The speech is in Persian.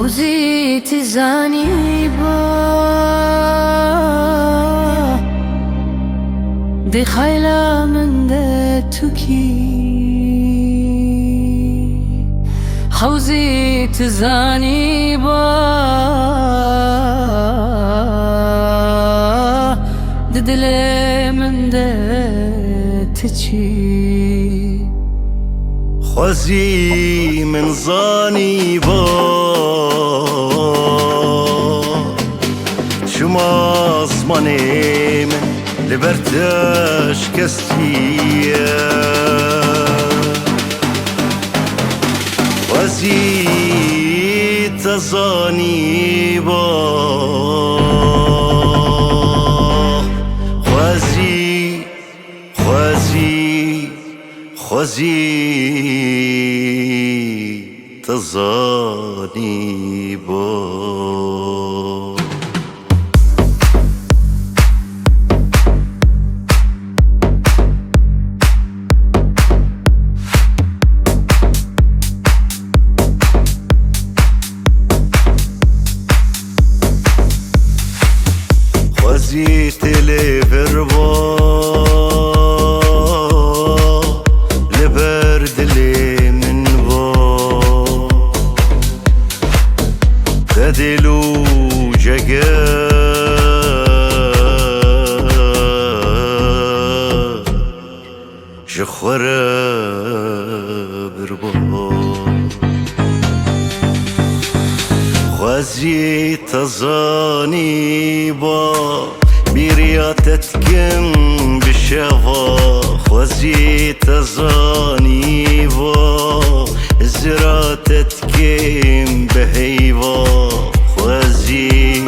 خوزي تزاني با دي خايلة من ده توكي خوزي تزاني با ددلي من ده تشي خوزي من زاني با شما زماني من لبرتش كستية خوزي تزاني با خوزي تزاني با خوزي تلي بربا دلو جگه جخوره بربا خوزي تزاني با برياتتكم بشفا خوزي تزاني با زراتتكم بهيوا خوزي